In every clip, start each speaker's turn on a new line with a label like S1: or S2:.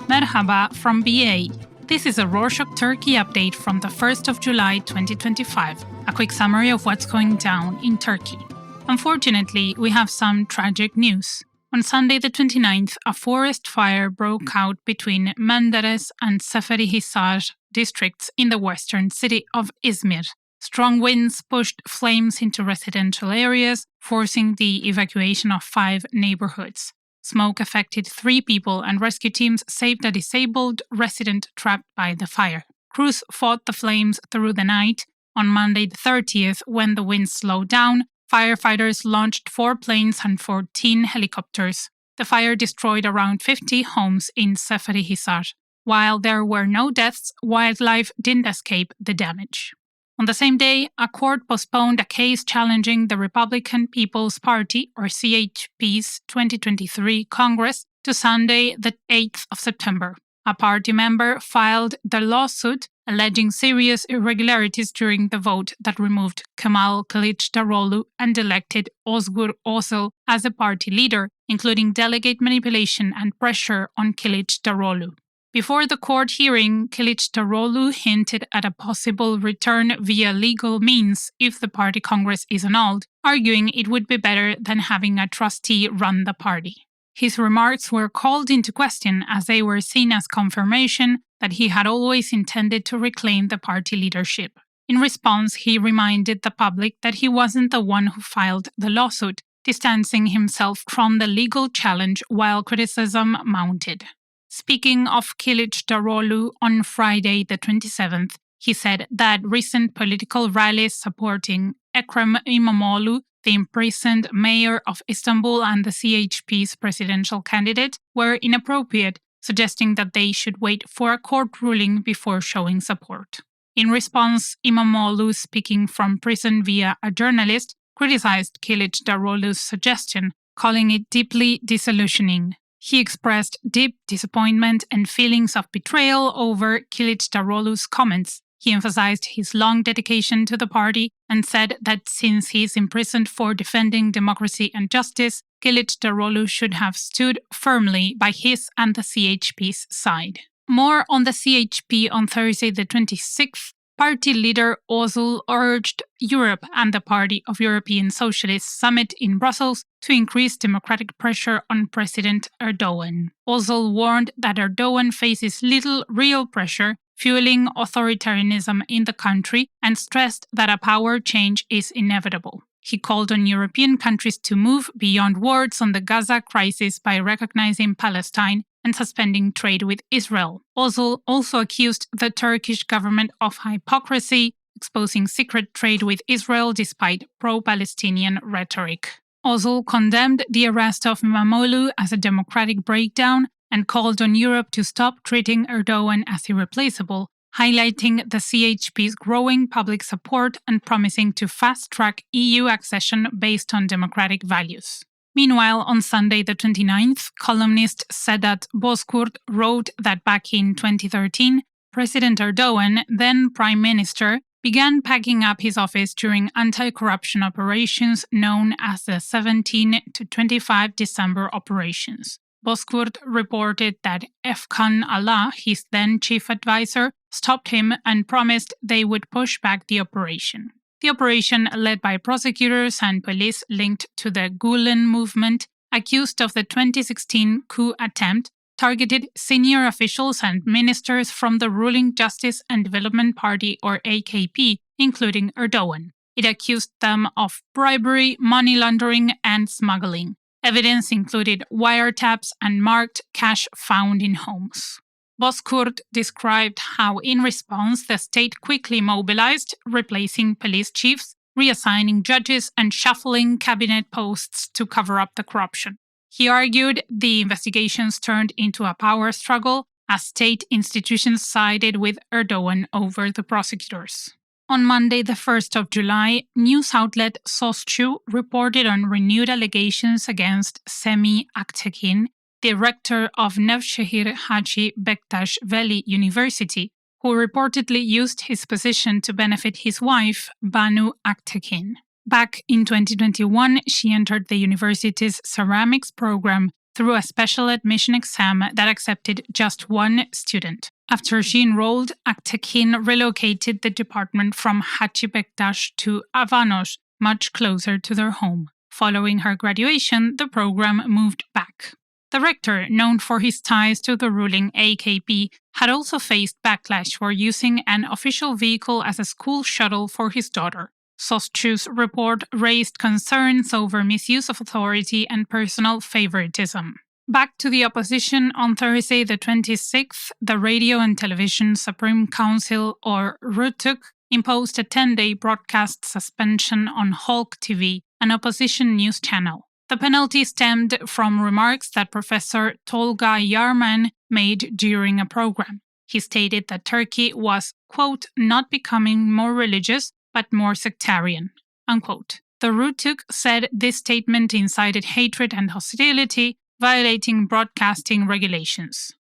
S1: Merhaba from BA. This is a Rorschach Turkey update from the 1st of July 2025, a quick summary of what's going down in Turkey. Unfortunately, we have some tragic news. On Sunday the 29th, a forest fire broke out between Menderes and Seferihisar districts in the western city of Izmir. Strong winds pushed flames into residential areas, forcing the evacuation of 5 neighborhoods. Smoke affected 3 people and rescue teams saved a disabled resident trapped by the fire. Crews fought the flames through the night. On Monday the 30th, when the winds slowed down, firefighters launched 4 planes and 14 helicopters. The fire destroyed around 50 homes in Seferihisar. While there were no deaths, wildlife didn't escape the damage. On the same day, a court postponed a case challenging the Republican People's Party, or CHP's 2023 Congress to Sunday, the 8th of September. A party member filed the lawsuit alleging serious irregularities during the vote that removed Kemal Kılıçdaroğlu and elected Özgür Özel as the party leader, including delegate manipulation and pressure on Kılıçdaroğlu. Before the court hearing, Kılıçdaroğlu hinted at a possible return via legal means if the party congress is annulled, arguing it would be better than having a trustee run the party. His remarks were called into question as they were seen as confirmation that he had always intended to reclaim the party leadership. In response, he reminded the public that he wasn't the one who filed the lawsuit, distancing himself from the legal challenge while criticism mounted. Speaking of Kılıçdaroğlu on Friday the 27th, he said that recent political rallies supporting Ekrem İmamoğlu, the imprisoned mayor of Istanbul and the CHP's presidential candidate, were inappropriate, suggesting that they should wait for a court ruling before showing support. In response, İmamoğlu, speaking from prison via a journalist, criticized Kılıçdaroğlu's suggestion, calling it deeply disillusioning. He expressed deep disappointment and feelings of betrayal over Kılıçdaroğlu's comments. He emphasized his long dedication to the party and said that since he is imprisoned for defending democracy and justice, Kılıçdaroğlu should have stood firmly by his and the CHP's side. More on the CHP on Thursday the 26th. Party leader Özel urged Europe and the Party of European Socialists summit in Brussels to increase democratic pressure on President Erdogan. Özel warned that Erdogan faces little real pressure, fueling authoritarianism in the country, and stressed that a power change is inevitable. He called on European countries to move beyond words on the Gaza crisis by recognizing Palestine and suspending trade with Israel. Özel also accused the Turkish government of hypocrisy, exposing secret trade with Israel despite pro-Palestinian rhetoric. Özel condemned the arrest of İmamoğlu as a democratic breakdown and called on Europe to stop treating Erdogan as irreplaceable, highlighting the CHP's growing public support and promising to fast-track EU accession based on democratic values. Meanwhile, on Sunday the 29th, columnist Sedat Bozkurt wrote that back in 2013, President Erdogan, then Prime Minister, began packing up his office during anti-corruption operations known as the 17 to 25 December operations. Bozkurt reported that Efkan Ala, his then chief advisor, stopped him and promised they would push back the operation. The operation, led by prosecutors and police linked to the Gulen movement, accused of the 2016 coup attempt, targeted senior officials and ministers from the ruling Justice and Development Party, or AKP, including Erdogan. It accused them of bribery, money laundering, and smuggling. Evidence included wiretaps and marked cash found in homes. Bozkurt described how, in response, the state quickly mobilized, replacing police chiefs, reassigning judges, and shuffling cabinet posts to cover up the corruption. He argued the investigations turned into a power struggle as state institutions sided with Erdogan over the prosecutors. On Monday, the 1st of July, news outlet Sözcü reported on renewed allegations against Semih Aktekin, the rector of Nevşehir Hacı Bektaş Veli University, who reportedly used his position to benefit his wife, Banu Aktekin. Back in 2021, she entered the university's ceramics program through a special admission exam that accepted just one student. After she enrolled, Aktekin relocated the department from Hacibektaş to Avanos, much closer to their home. Following her graduation, the program moved back. The rector, known for his ties to the ruling AKP, had also faced backlash for using an official vehicle as a school shuttle for his daughter. Soschu's report raised concerns over misuse of authority and personal favoritism. Back to the opposition, on Thursday the 26th, the Radio and Television Supreme Council, or RTÜK, imposed a 10-day broadcast suspension on Halk TV, an opposition news channel. The penalty stemmed from remarks that Professor Tolga Yarman made during a program. He stated that Turkey was, quote, not becoming more religious, but more sectarian, unquote. The RTÜK said this statement incited hatred and hostility, violating broadcasting regulations.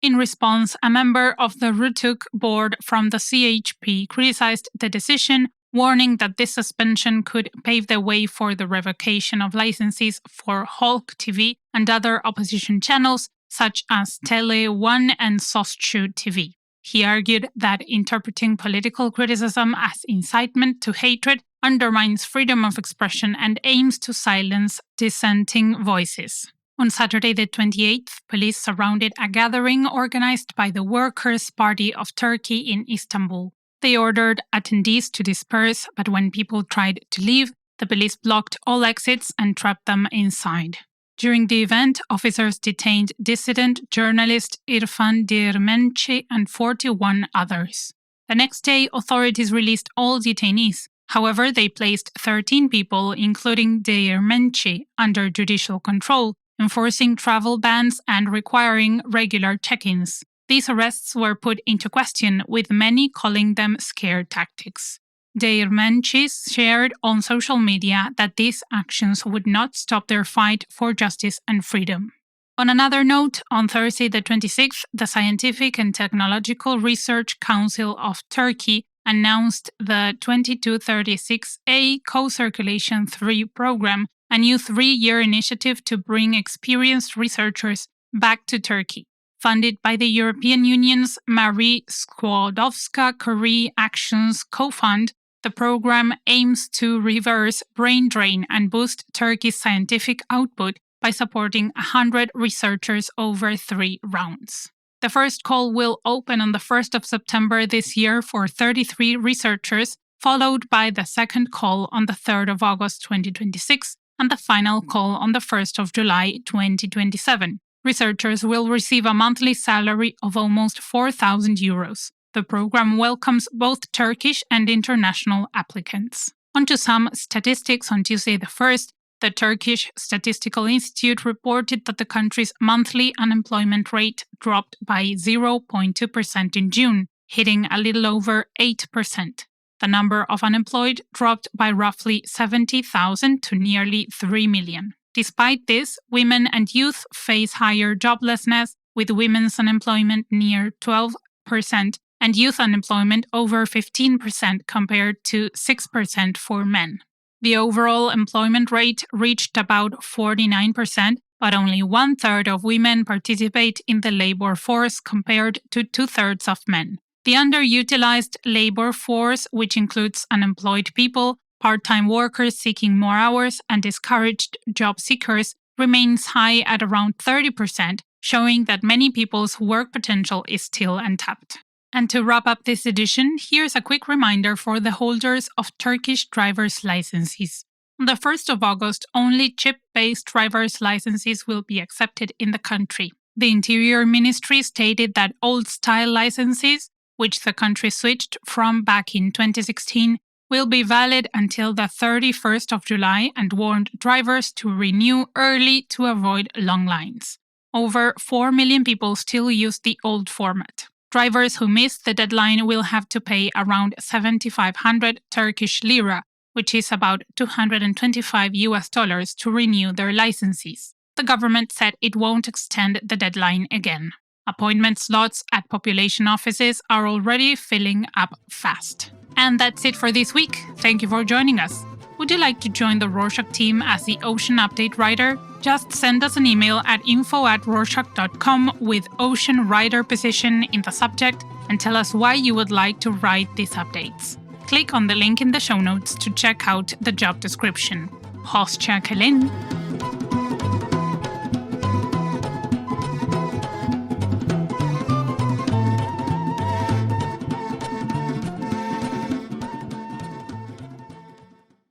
S1: In response, a member of the RTÜK board from the CHP criticized the decision, warning that this suspension could pave the way for the revocation of licenses for Halk TV and other opposition channels, such as Tele 1 and Soschu TV. He argued that interpreting political criticism as incitement to hatred undermines freedom of expression and aims to silence dissenting voices. On Saturday the 28th, police surrounded a gathering organized by the Workers' Party of Turkey in Istanbul. They ordered attendees to disperse, but when people tried to leave, the police blocked all exits and trapped them inside. During the event, officers detained dissident journalist Irfan Değirmenci and 41 others. The next day, authorities released all detainees. However, they placed 13 people, including Değirmenci, under judicial control, enforcing travel bans and requiring regular check-ins. These arrests were put into question, with many calling them scare tactics. Değirmenci shared on social media that these actions would not stop their fight for justice and freedom. On another note, on Thursday the 26th, the Scientific and Technological Research Council of Turkey announced the 2236A Co-Circulation 3 program, a new 3-year initiative to bring experienced researchers back to Turkey. Funded by the European Union's Marie Skłodowska-Curie Actions Co-Fund, the program aims to reverse brain drain and boost Turkey's scientific output by supporting 100 researchers over 3 rounds. The first call will open on the 1st of September this year for 33 researchers, followed by the second call on the 3rd of August 2026 and the final call on the 1st of July 2027. Researchers will receive a monthly salary of almost 4,000 euros. The program welcomes both Turkish and international applicants. On to some statistics. On Tuesday the 1st, the Turkish Statistical Institute reported that the country's monthly unemployment rate dropped by 0.2% in June, hitting a little over 8%. The number of unemployed dropped by roughly 70,000 to nearly 3 million. Despite this, women and youth face higher joblessness, with women's unemployment near 12% and youth unemployment over 15% compared to 6% for men. The overall employment rate reached about 49%, but only 1/3 of women participate in the labor force compared to 2/3 of men. The underutilized labor force, which includes unemployed people, part-time workers seeking more hours, and discouraged job seekers, remains high at around 30%, showing that many people's work potential is still untapped. And to wrap up this edition, here's a quick reminder for the holders of Turkish driver's licenses. On the 1st of August, only chip-based driver's licenses will be accepted in the country. The Interior Ministry stated that old-style licenses, which the country switched from back in 2016, will be valid until the 31st of July and warned drivers to renew early to avoid long lines. Over 4 million people still use the old format. Drivers who miss the deadline will have to pay around 7,500 Turkish lira, which is about $225 to renew their licenses. The government said it won't extend the deadline again. Appointment slots at population offices are already filling up fast. And that's it for this week. Thank you for joining us. Would you like to join the Rorschach team as the Ocean Update writer? Just send us an email at info@rorschach.com with Ocean Writer position in the subject and tell us why you would like to write these updates. Click on the link in the show notes to check out the job description. Horst Kjærkelin.